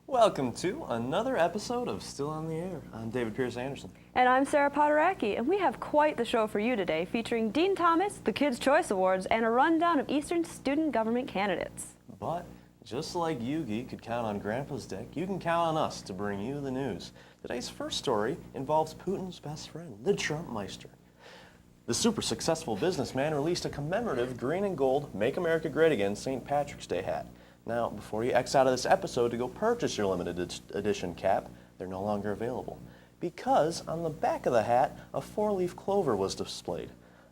Welcome to another episode of Still on the Air. I'm David Pierce Anderson. And I'm Sarah Potteracki, and we have quite the show for you today, featuring Dean Thomas, the Kids' Choice Awards, and a rundown of Eastern student government candidates. But just like Yugi could count on Grandpa's deck, you can count on us to bring you the news. Today's first story involves Putin's best friend, the Trumpmeister. The super successful businessman released a commemorative green and gold Make America Great Again St. Patrick's Day hat. Now, before you X out of this episode to go purchase your limited edition cap, they're no longer available. Because on the back of the hat, a four-leaf clover was displayed.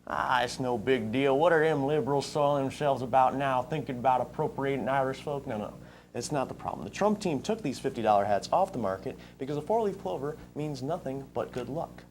It's no big deal. What are them liberals soiling themselves about now, thinking about appropriating Irish folk? No. It's not the problem. The Trump team took these $50 hats off the market because a four-leaf clover means nothing but good luck.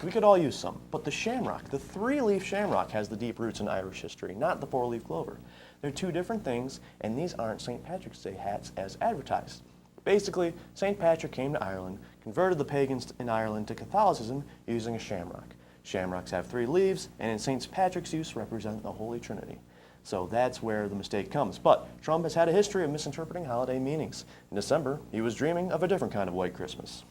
We could all use some, but the shamrock, the three-leaf shamrock, has the deep roots in Irish history, not the four-leaf clover. They're two different things, and these aren't St. Patrick's Day hats as advertised. Basically, St. Patrick came to Ireland, converted the pagans in Ireland to Catholicism using a shamrock. Shamrocks have three leaves, and in St. Patrick's use represent the Holy Trinity. So that's where the mistake comes. But Trump has had a history of misinterpreting holiday meanings. In December, he was dreaming of a different kind of white Christmas.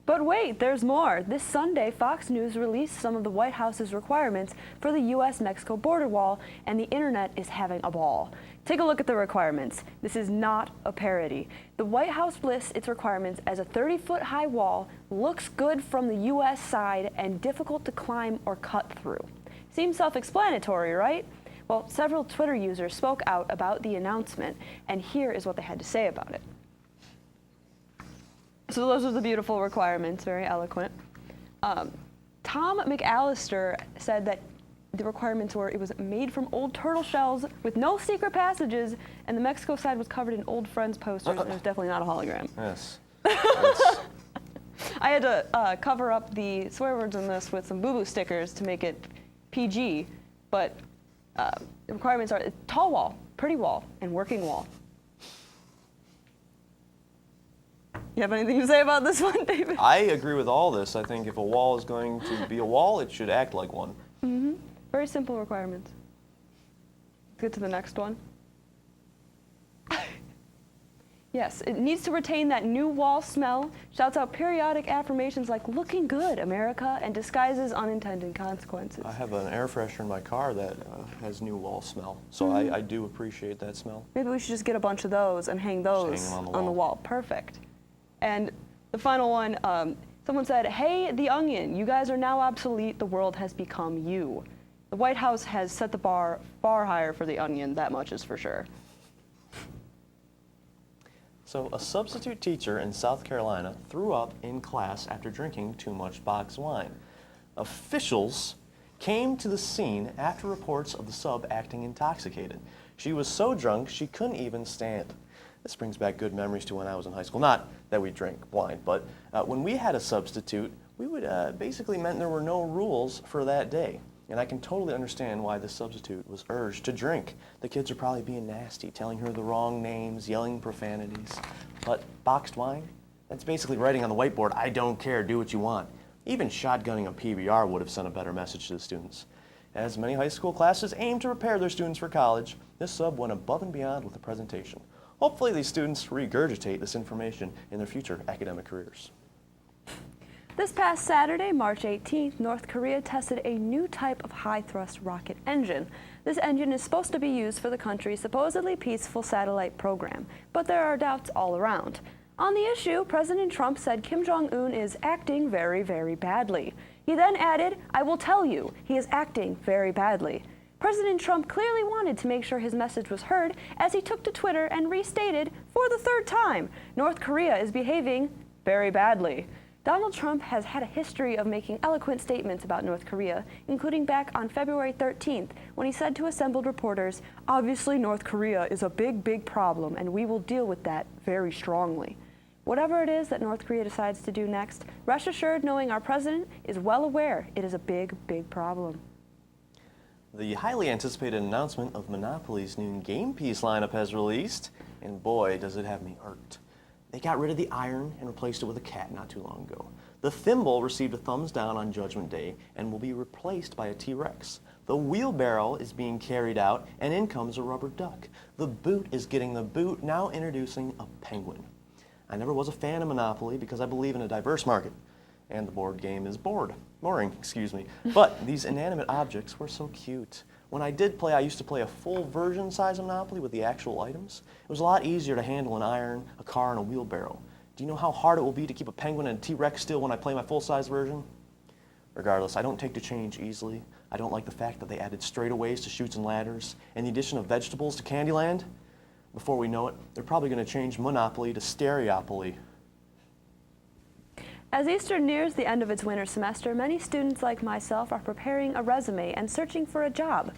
But wait, there's more. This Sunday, Fox News released some of the White House's requirements for the U.S.-Mexico border wall, and the internet is having a ball. Take a look at the requirements. This is not a parody. The White House lists its requirements as a 30-foot-high wall, looks good from the U.S. side, and difficult to climb or cut through. Seems self-explanatory, right? Well, several Twitter users spoke out about the announcement, and here is what they had to say about it. So those are the beautiful requirements, very eloquent. Tom McAllister said that the requirements were it was made from old turtle shells with no secret passages, and the Mexico side was covered in old Friends posters, and it was definitely not a hologram. Yes. I had to cover up the swear words in this with some boo-boo stickers to make it PG, but the requirements are tall wall, pretty wall, and working wall. You have anything to say about this one, David? I agree with all this. I think if a wall is going to be a wall, it should act like one. Mm-hmm. Very simple requirements. Let's get to the next one. Yes, it needs to retain that new wall smell, shouts out periodic affirmations like "looking good, America," and disguises unintended consequences. I have an air freshener in my car that has new wall smell, so I do appreciate that smell. Maybe we should just get a bunch of those and hang those Just hang them on the wall. Perfect. And the final one, someone said, "Hey, the Onion, you guys are now obsolete. The world has become you." The White House has set the bar far higher for the Onion, that much is for sure. So a substitute teacher in South Carolina threw up in class after drinking too much boxed wine. Officials came to the scene after reports of the sub acting intoxicated. She was so drunk she couldn't even stand. This brings back good memories to when I was in high school. Not that we drank wine, but when we had a substitute, we would basically meant there were no rules for that day. And I can totally understand why the substitute was urged to drink. The kids are probably being nasty, telling her the wrong names, yelling profanities. But boxed wine? That's basically writing on the whiteboard, "I don't care, do what you want." Even shotgunning a PBR would have sent a better message to the students. As many high school classes aim to prepare their students for college, this sub went above and beyond with the presentation. Hopefully these students regurgitate this information in their future academic careers. This past Saturday, March 18th, North Korea tested a new type of high-thrust rocket engine. This engine is supposed to be used for the country's supposedly peaceful satellite program, but there are doubts all around. On the issue, President Trump said Kim Jong-un is acting very, very badly. He then added, "I will tell you, he is acting very badly." President Trump clearly wanted to make sure his message was heard as he took to Twitter and restated, for the third time, North Korea is behaving very badly. Donald Trump has had a history of making eloquent statements about North Korea, including back on February 13th, when he said to assembled reporters, "Obviously, North Korea is a big, big problem, and we will deal with that very strongly." Whatever it is that North Korea decides to do next, rest assured knowing our president is well aware it is a big, big problem. The highly anticipated announcement of Monopoly's new game piece lineup has released, and boy, does it have me irked. They got rid of the iron and replaced it with a cat not too long ago. The thimble received a thumbs down on Judgment Day and will be replaced by a T-Rex. The wheelbarrow is being carried out, and in comes a rubber duck. The boot is getting the boot, now introducing a penguin. I never was a fan of Monopoly because I believe in a diverse market. And the board game is boring, excuse me. But these inanimate objects were so cute. When I did play, I used to play a full version size of Monopoly with the actual items. It was a lot easier to handle an iron, a car, and a wheelbarrow. Do you know how hard it will be to keep a penguin and a T-Rex still when I play my full-size version? Regardless, I don't take to change easily. I don't like the fact that they added straightaways to chutes and ladders, and the addition of vegetables to Candyland. Before we know it, they're probably going to change Monopoly to Stereopoly. As Easter nears the end of its winter semester, many students like myself are preparing a resume and searching for a job.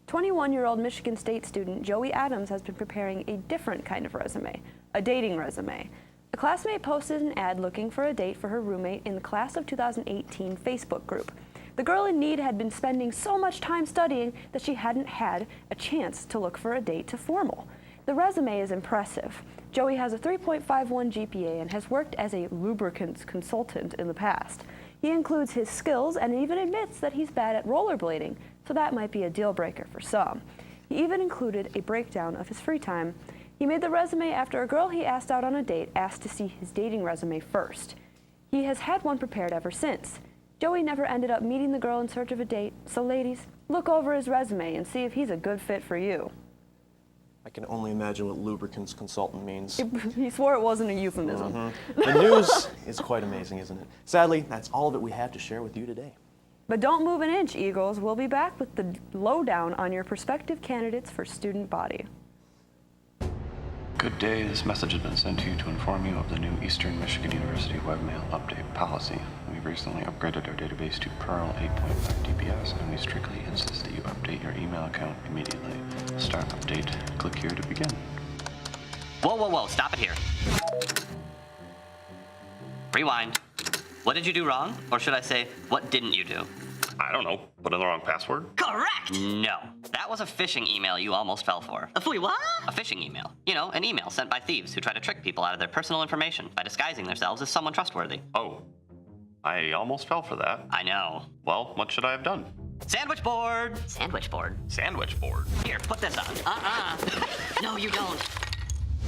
21-year-old Michigan State student Joey Adams has been preparing a different kind of resume, a dating resume. A classmate posted an ad looking for a date for her roommate in the class of 2018 Facebook group. The girl in need had been spending so much time studying that she hadn't had a chance to look for a date to formal. The resume is impressive. Joey has a 3.51 GPA and has worked as a lubricants consultant in the past. He includes his skills and even admits that he's bad at rollerblading, so that might be a deal breaker for some. He even included a breakdown of his free time. He made the resume after a girl he asked out on a date asked to see his dating resume first. He has had one prepared ever since. Joey never ended up meeting the girl in search of a date, so ladies, look over his resume and see if he's a good fit for you. I can only imagine what lubricants consultant means. He swore it wasn't a euphemism. Mm-hmm. The news is quite amazing, isn't it? Sadly, that's all that we have to share with you today. But don't move an inch, Eagles. We'll be back with the lowdown on your prospective candidates for student body. Good day. This message has been sent to you to inform you of the new Eastern Michigan University webmail update policy. We've recently upgraded our database to Perl 8.5 DPS, and we strictly insist that you update your email account immediately. Start update. Click here to begin. Whoa, stop it here. Rewind. What did you do wrong? Or should I say, what didn't you do? I don't know. Put in the wrong password? Correct! No. That was a phishing email you almost fell for. A what? A phishing email. You know, an email sent by thieves who try to trick people out of their personal information by disguising themselves as someone trustworthy. Oh. I almost fell for that. I know. Well, what should I have done? Sandwich board! Sandwich board. Sandwich board. Here, put this on. No, you don't.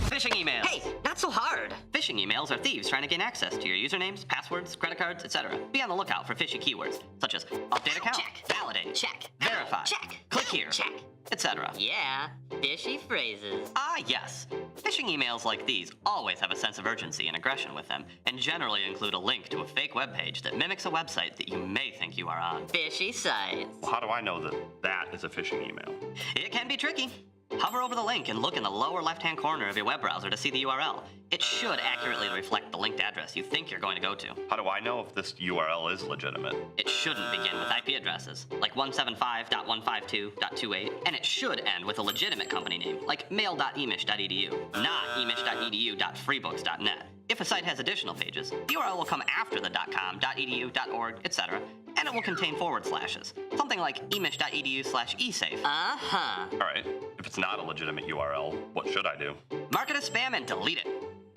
Phishing emails. Hey, not so hard. Phishing emails are thieves trying to gain access to your usernames, passwords, credit cards, etc. Be on the lookout for fishy keywords, such as update account, Check. validate, Check. verify, Check. click here, Check. etc. Yeah, fishy phrases. Ah, yes. Phishing emails like these always have a sense of urgency and aggression with them, and generally include a link to a fake webpage that mimics a website that you may think you are on. Fishy sites. Well, how do I know that that is a phishing email? It can be tricky. Hover over the link and look in the lower left-hand corner of your web browser to see the URL. It should accurately reflect the linked address you think you're going to go to. How do I know if this URL is legitimate? It shouldn't begin with IP addresses, like 175.152.28, and it should end with a legitimate company name, like mail.emish.edu, not emish.edu.freebooks.net. If a site has additional pages, the URL will come after the .com, .edu, .org, etc., and it will contain forward slashes, something like emish.edu/esafe. Uh-huh. All right. If it's not a legitimate URL, what should I do? Mark it as spam and delete it.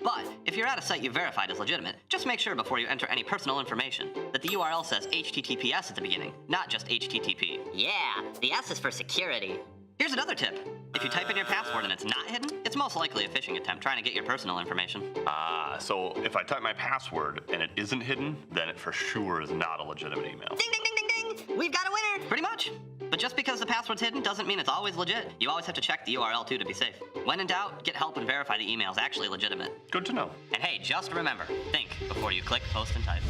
But if you're at a site you verified as legitimate, just make sure before you enter any personal information that the URL says HTTPS at the beginning, not just HTTP. Yeah, the S is for security. Here's another tip. If you type in your password and it's not hidden, it's most likely a phishing attempt trying to get your personal information. So if I type my password and it isn't hidden, then it for sure is not a legitimate email. Ding, ding, ding, ding, ding! We've got a winner! Pretty much. But just because the password's hidden doesn't mean it's always legit. You always have to check the URL too to be safe. When in doubt, get help and verify the email is actually legitimate. Good to know. And hey, just remember, think before you click, post, and type.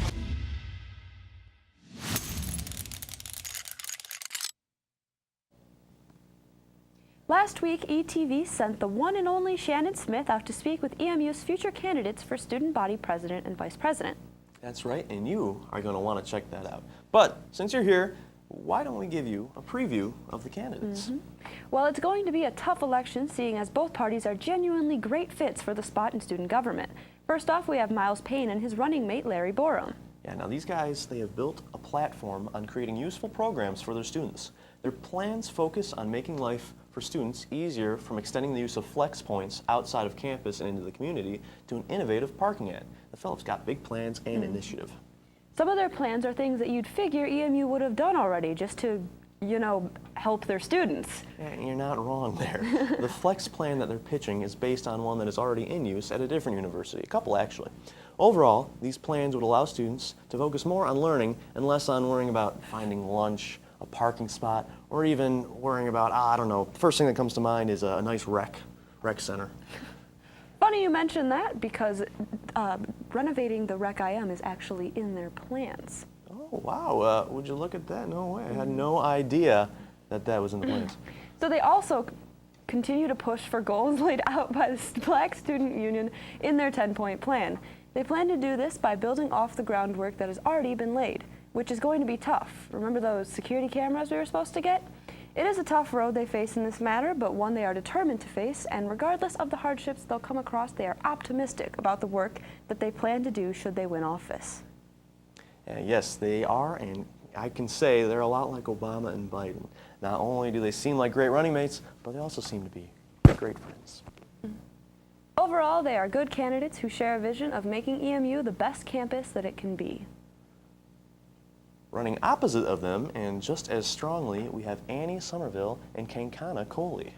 Last week, ETV sent the one and only Shannon Smith out to speak with EMU's future candidates for student body president and vice president. That's right, and you are going to want to check that out. But since you're here, why don't we give you a preview of the candidates? Well, it's going to be a tough election, seeing as both parties are genuinely great fits for the spot in student government. First off, we have Miles Payne and his running mate, Larry Borum. Yeah, now these guys, they have built a platform on creating useful programs for their students. Their plans focus on making life for students easier, from extending the use of flex points outside of campus and into the community to an innovative parking ad. The fellow's got big plans and initiative. Some of their plans are things that you'd figure EMU would have done already just to, help their students. And you're not wrong there. The flex plan that they're pitching is based on one that is already in use at a different university, a couple actually. Overall, these plans would allow students to focus more on learning and less on worrying about finding lunch, a parking spot, or even worrying about, I don't know, first thing that comes to mind is a nice rec center. Funny you mention that because renovating the Rec IM is actually in their plans. Oh, wow. Would you look at that? No way. I had no idea that was in the plans. So they also continue to push for goals laid out by the Black Student Union in their 10-point plan. They plan to do this by building off the groundwork that has already been laid, which is going to be tough. Remember those security cameras we were supposed to get? It is a tough road they face in this matter, but one they are determined to face, and regardless of the hardships they'll come across, they are optimistic about the work that they plan to do should they win office. Yes, they are, and I can say they're a lot like Obama and Biden. Not only do they seem like great running mates, but they also seem to be great friends. Overall, they are good candidates who share a vision of making EMU the best campus that it can be. Running opposite of them, and just as strongly, we have Annie Somerville and Kankana Coley.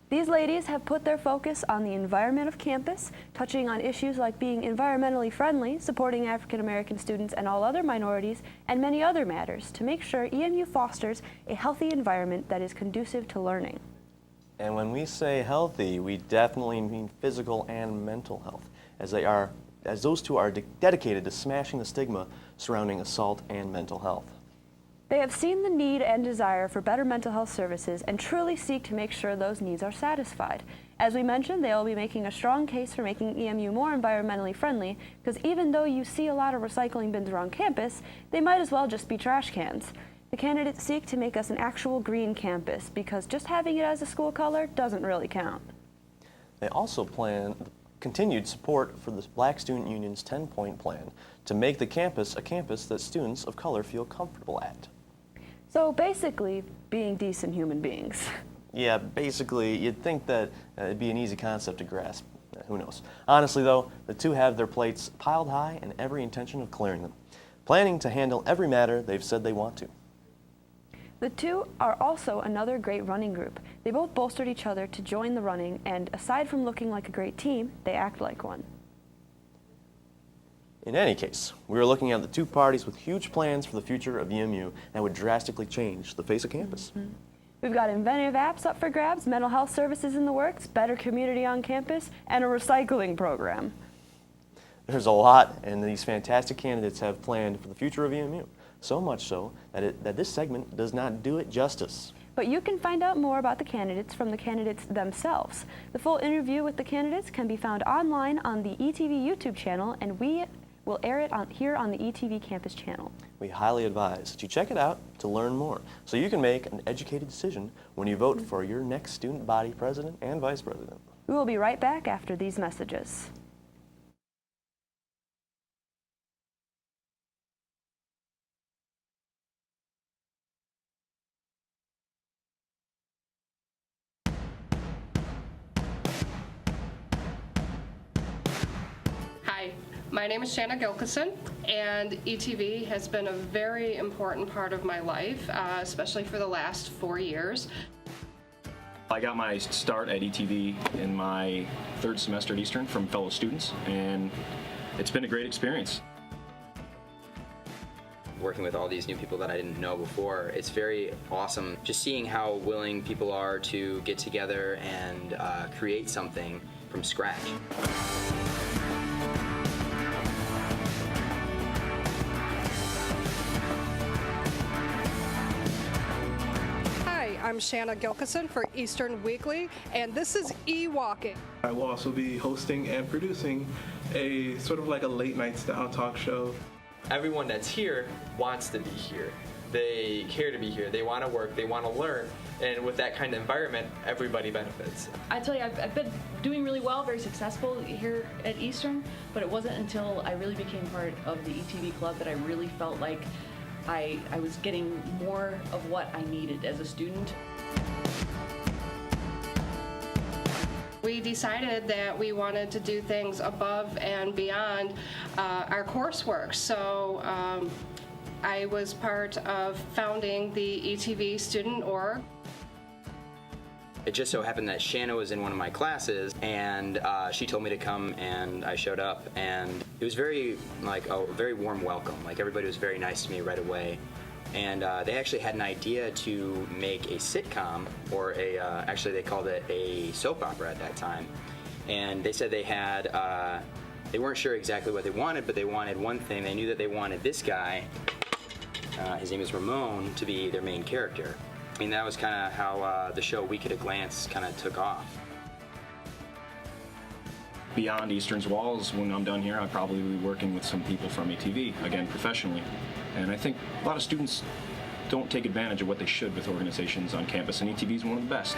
These ladies have put their focus on the environment of campus, touching on issues like being environmentally friendly, supporting African American students and all other minorities, and many other matters to make sure EMU fosters a healthy environment that is conducive to learning. And when we say healthy, we definitely mean physical and mental health, as those two are dedicated to smashing the stigma surrounding assault and mental health. They have seen the need and desire for better mental health services and truly seek to make sure those needs are satisfied. As we mentioned, they will be making a strong case for making EMU more environmentally friendly, because even though you see a lot of recycling bins around campus, they might as well just be trash cans. The candidates seek to make us an actual green campus, because just having it as a school color doesn't really count. They also plan continued support for the Black Student Union's 10-point plan to make the campus a campus that students of color feel comfortable at. So basically, being decent human beings. Yeah, basically, you'd think that it'd be an easy concept to grasp. Who knows? Honestly, though, the two have their plates piled high and every intention of clearing them, planning to handle every matter they've said they want to. The two are also another great running group. They both bolstered each other to join the running, and aside from looking like a great team, they act like one. In any case, we are looking at the two parties with huge plans for the future of EMU that would drastically change the face of campus. Mm-hmm. We've got inventive apps up for grabs, mental health services in the works, better community on campus, and a recycling program. There's a lot, and these fantastic candidates have planned for the future of EMU. So much so that this segment does not do it justice. But you can find out more about the candidates from the candidates themselves. The full interview with the candidates can be found online on the ETV YouTube channel, and we will air it here on the ETV campus channel. We highly advise that you check it out to learn more, so you can make an educated decision when you vote for your next student body president and vice president. We will be right back after these messages. Hi, my name is Shanna Gilkison, and ETV has been a very important part of my life, especially for the last 4 years. I got my start at ETV in my third semester at Eastern from fellow students, and it's been a great experience. Working with all these new people that I didn't know before, it's very awesome just seeing how willing people are to get together and create something from scratch. Hi, I'm Shanna Gilkison for Eastern Weekly, and this is E-Walking. I will also be hosting and producing a sort of like a late night style talk show. Everyone that's here wants to be here. They care to be here. They want to work. They want to learn. And with that kind of environment, everybody benefits. I tell you, I've been doing really well, very successful here at Eastern, but it wasn't until I really became part of the ETV club that I really felt like I was getting more of what I needed as a student. We decided that we wanted to do things above and beyond our coursework. So I was part of founding the ETV Student Org. It just so happened that Shanna was in one of my classes, and she told me to come, and I showed up, and it was very, like, a very warm welcome. Like, everybody was very nice to me right away. And they actually had an idea to make a sitcom, or actually they called it a soap opera at that time. And they said they had, they weren't sure exactly what they wanted, but they wanted one thing. They knew that they wanted this guy, his name is Ramon, to be their main character. I mean, that was kind of how the show Week at a Glance kind of took off. Beyond Eastern's walls, when I'm done here, I'll probably be working with some people from ETV, again, professionally. And I think a lot of students don't take advantage of what they should with organizations on campus, and ETV is one of the best.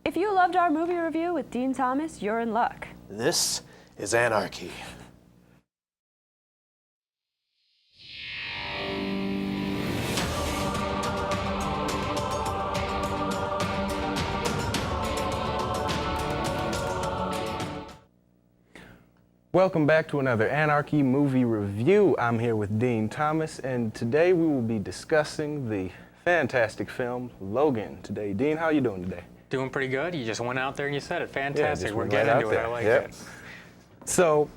If you loved our movie review with Dean Thomas, you're in luck. This is Anarchy. Welcome back to another Anarchy movie review. I'm here with Dean Thomas, and today we will be discussing the fantastic film Logan today. Dean, how are you doing today? Doing pretty good. You just went out there and you said it. Fantastic. Yeah, we're getting into it. I like it. So,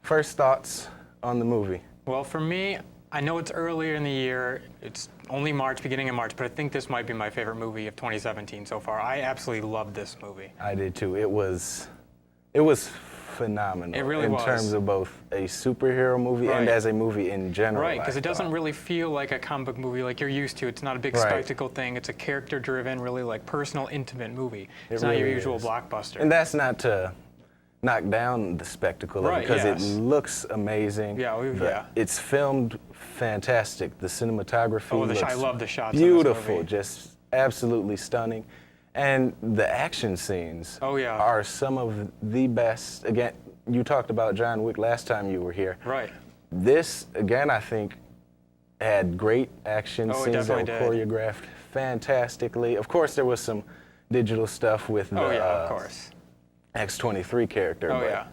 first thoughts on the movie. Well, for me, I know it's earlier in the year. It's only March, beginning of March, but I think this might be my favorite movie of 2017 so far. I absolutely loved this movie. I did too. It was phenomenal. It really was. In terms of both a superhero movie and as a movie in general. Right, because it doesn't really feel like a comic book movie like you're used to. It's not a big spectacle thing. It's a character-driven, really like personal, intimate movie. It's not your usual blockbuster. And that's not to knock down the spectacle of it, because it looks amazing. It's filmed fantastic. The cinematography looks I love the shots. Beautiful, just absolutely stunning. And the action scenes are some of the best. Again, you talked about John Wick last time you were here. Right. This, again, I think had great action scenes that were choreographed fantastically. Of course, there was some digital stuff with the X-23 character.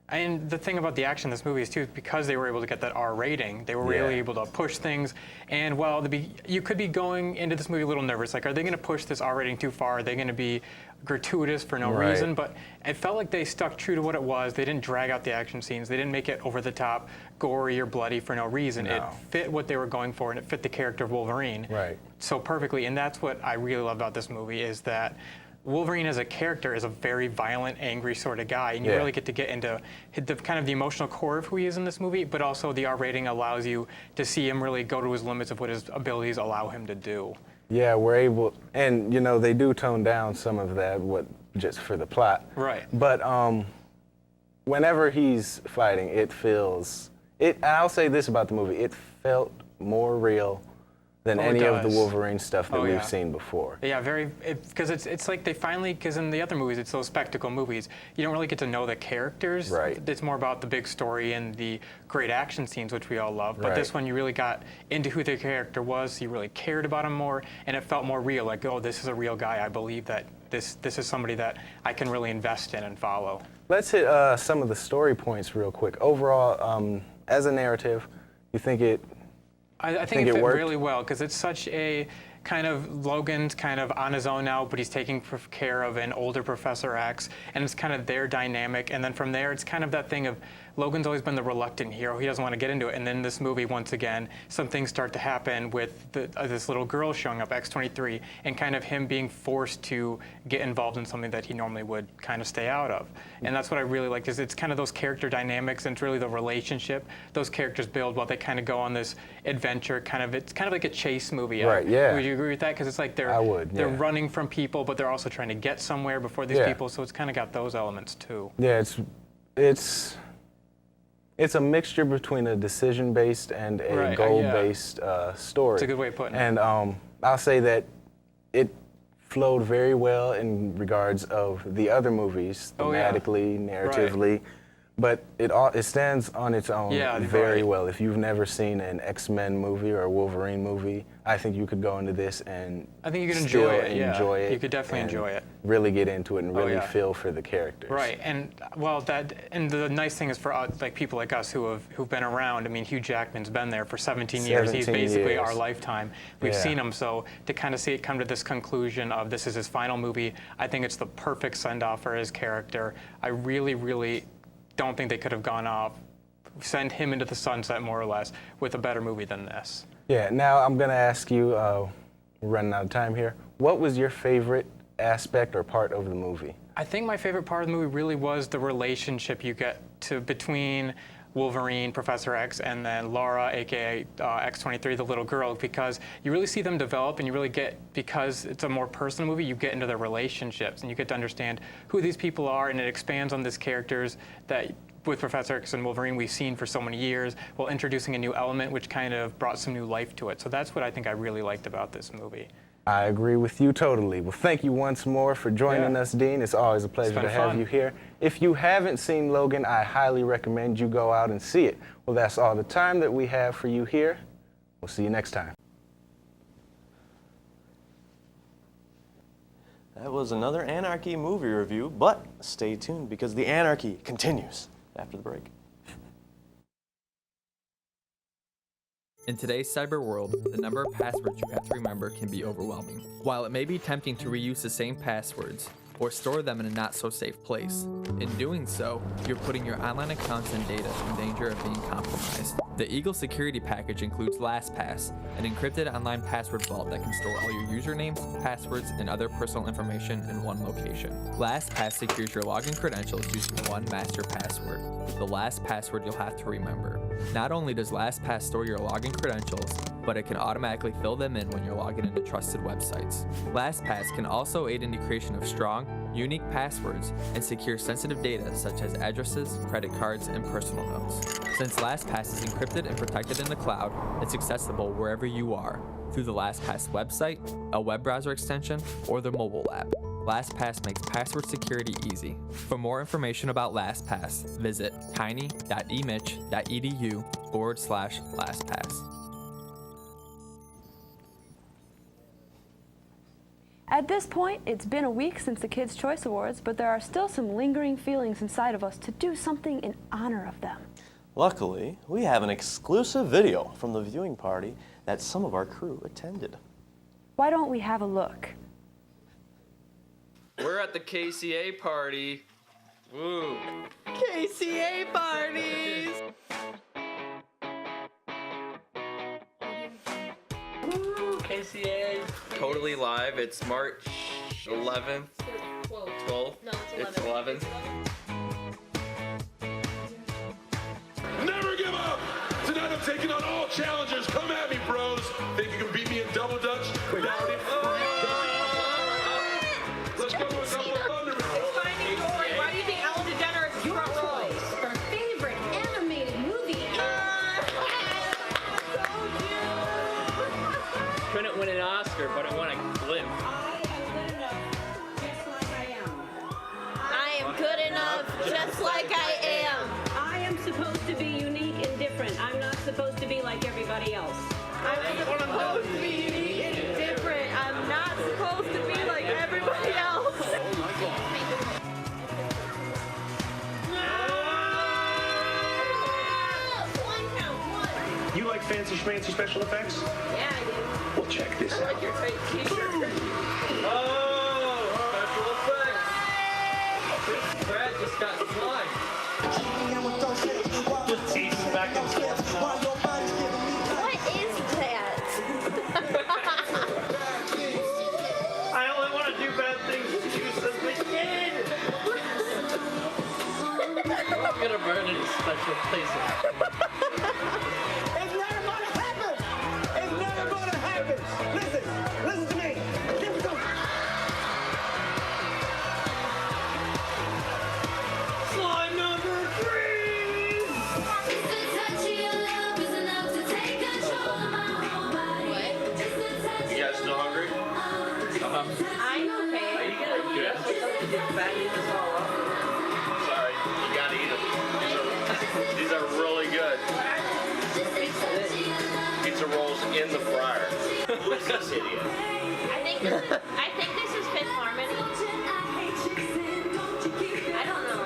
And the thing about the action in this movie is, too, because they were able to get that R rating, they were really able to push things. And while you could be going into this movie a little nervous, like, are they going to push this R rating too far? Are they going to be gratuitous for no reason? But it felt like they stuck true to what it was. They didn't drag out the action scenes. They didn't make it over the top, gory or bloody for no reason. It fit what they were going for, and it fit the character of Wolverine so perfectly. And that's what I really love about this movie, is that Wolverine as a character is a very violent, angry sort of guy, and you really get to get into the kind of the emotional core of who he is in this movie, but also the R rating allows you to see him really go to his limits of what his abilities allow him to do. Yeah, we're able, and you know, they do tone down some of that, just for the plot. Right. But whenever he's fighting, it feels, I'll say this about the movie, it felt more real than any of the Wolverine stuff that we've seen before. Yeah, because it's like they finally, because in the other movies, it's those spectacle movies, you don't really get to know the characters. It's more about the big story and the great action scenes, which we all love. But this one, you really got into who the character was, you really cared about him more, and it felt more real, like, oh, this is a real guy. I believe that this is somebody that I can really invest in and follow. Let's hit some of the story points real quick. Overall, as a narrative, you think it I think it fit really well, because it's such a kind of, Logan's kind of on his own now, but he's taking care of an older Professor X, and it's kind of their dynamic. And then from there, it's kind of that thing of Logan's always been the reluctant hero. He doesn't want to get into it. And then this movie, once again, some things start to happen with this little girl showing up, X-23, and kind of him being forced to get involved in something that he normally would kind of stay out of. And that's what I really like, is it's kind of those character dynamics, and it's really the relationship those characters build while they kind of go on this adventure. It's kind of like a chase movie. Right, yeah. Would you agree with that? Because it's like they're running from people, but they're also trying to get somewhere before these people, so it's kind of got those elements too. Yeah, it's a mixture between a decision-based and a goal-based story. It's a good way of putting it. And I'll say that it flowed very well in regards of the other movies, thematically, narratively. But it stands on its own very well. If you've never seen an X-Men movie or a Wolverine movie, I think you could go into this and I think you could still enjoy it. it. You could definitely enjoy it. Really get into it and really feel for the characters. Right, and the nice thing is for like people like us who've been around. I mean, Hugh Jackman's been there for 17 years. He's basically our lifetime. We've seen him, so to kind of see it come to this conclusion of this is his final movie, I think it's the perfect send-off for his character. I really, really don't think they could have gone off, send him into the sunset more or less, with a better movie than this. Yeah, now I'm gonna ask you, we're running out of time here, what was your favorite aspect or part of the movie? I think my favorite part of the movie really was the relationship you get between Wolverine, Professor X, and then Laura, aka X-23, the little girl, because you really see them develop and you really get, because it's a more personal movie, you get into their relationships and you get to understand who these people are, and it expands on these characters that with Professor X and Wolverine we've seen for so many years, while introducing a new element which kind of brought some new life to it. So that's what I think I really liked about this movie. I agree with you totally. Well, thank you once more for joining us, Dean. It's always a pleasure to have you here. If you haven't seen Logan, I highly recommend you go out and see it. Well, that's all the time that we have for you here. We'll see you next time. That was another Anarchy movie review, but stay tuned because the anarchy continues after the break. In today's cyber world, the number of passwords you have to remember can be overwhelming. While it may be tempting to reuse the same passwords, or store them in a not-so-safe place, in doing so, you're putting your online accounts and data in danger of being compromised. The Eagle security package includes LastPass, an encrypted online password vault that can store all your usernames, passwords, and other personal information in one location. LastPass secures your login credentials using one master password, the last password you'll have to remember. Not only does LastPass store your login credentials, but it can automatically fill them in when you're logging into trusted websites. LastPass can also aid in the creation of strong, unique passwords and secure sensitive data such as addresses, credit cards, and personal notes. Since LastPass is encrypted and protected in the cloud, it's accessible wherever you are, through the LastPass website, a web browser extension, or the mobile app. LastPass makes password security easy. For more information about LastPass, visit tiny.emich.edu/LastPass. At this point, it's been a week since the Kids' Choice Awards, but there are still some lingering feelings inside of us to do something in honor of them. Luckily, we have an exclusive video from the viewing party that some of our crew attended. Why don't we have a look? We're at the KCA party. Woo. KCA parties! Woo, KCA. Totally live. It's March 11th. 12th. No, it's 11th. Never give up! Tonight I'm taking on all challengers. Come at me, bros. Think you can beat me in double dutch? Doubt it. Let's go with double thunder. Finding Dory. Why do you think Ellen DeGeneres is front row? Her favorite animated movie. Couldn't win an Oscar, but it won a Glimp. I am good enough, just like I am. I am supposed to be unique and different. I'm not supposed to be like everybody else. I'm supposed to be unique and different. I'm not supposed to be like everybody else. Oh my God. You like fancy schmancy special effects? Yeah, I do. Well, check this out. I like your tight t-shirt. Oh, special effects. Brad just got slime. Just teasing back and forth. What is that? I only want to do bad things to you since we kid. I'm gonna burn in a special place. It's never gonna happen! It's never gonna happen! Listen to me! Here we go! Slime number 3! You guys still I'm okay. Are you gonna get fattening this all up? Sorry, you gotta eat them. These are really good. Pizza rolls in the fryer. Who's this idiot? I think this is Fifth Harmony. I don't know.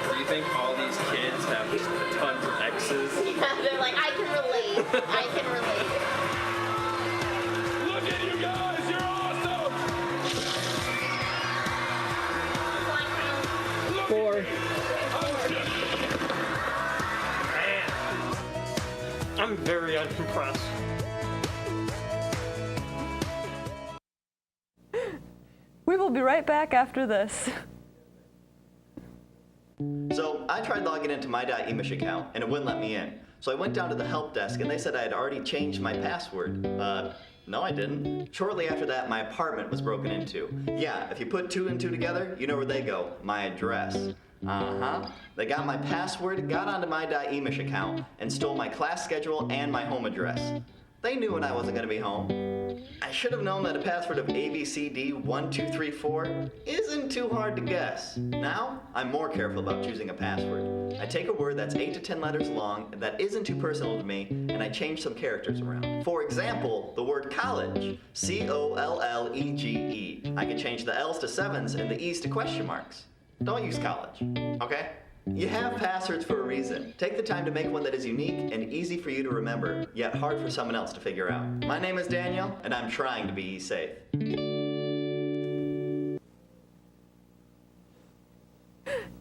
Do you think all these kids have tons of exes? Yeah, they're like, I can relate. I can relate. Look at you guys, you're awesome! 4. I'm very unimpressed. We will be right back after this. So I tried logging into my .emish account and it wouldn't let me in. So I went down to the help desk and they said I had already changed my password. No I didn't. Shortly after that, my apartment was broken into. Yeah, if you put 2 and 2 together, you know where they go. My address. They got my password, got onto my .emish account, and stole my class schedule and my home address. They knew when I wasn't gonna be home. I should have known that a password of ABCD1234 isn't too hard to guess. Now, I'm more careful about choosing a password. I take a word that's 8 to 10 letters long that isn't too personal to me, and I change some characters around. For example, the word college, C-O-L-L-E-G-E. I can change the L's to 7s and the E's to question marks. Don't use college, okay? You have passwords for a reason. Take the time to make one that is unique and easy for you to remember, yet hard for someone else to figure out. My name is Daniel, and I'm trying to be safe.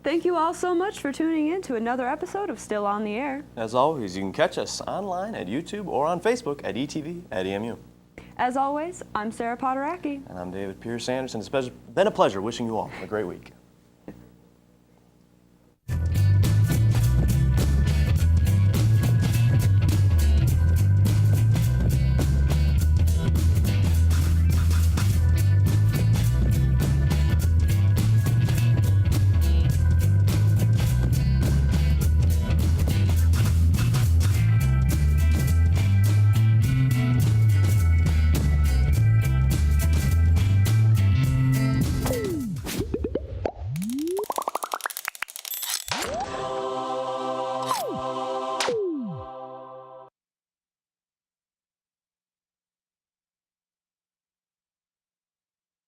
Thank you all so much for tuning in to another episode of Still on the Air. As always, you can catch us online at YouTube or on Facebook at ETV at EMU. As always, I'm Sarah Potteracki. And I'm David Pierce Anderson. It's been a pleasure wishing you all a great week.